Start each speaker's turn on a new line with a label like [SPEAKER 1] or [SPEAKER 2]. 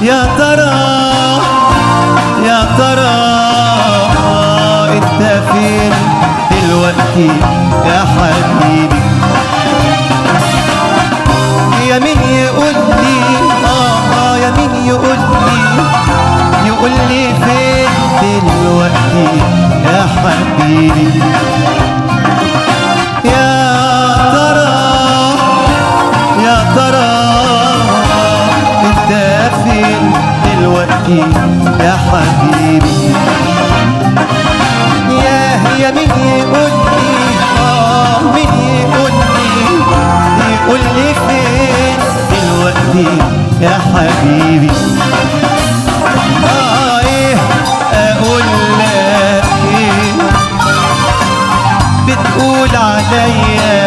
[SPEAKER 1] يا ترى يا ترى انت فين دلوقتي يا حبيبي؟ يا مين يقول لي يا مين يقول لي فين دلوقتي يا حبيبي؟ يا ترى يا ترى انت فين دلوقتي يا حبيبي؟ يا مين يقول لي مين يقول لي فين دلوقتي يا حبيبي؟ ايه اقول لك ايه؟ بتقول عليا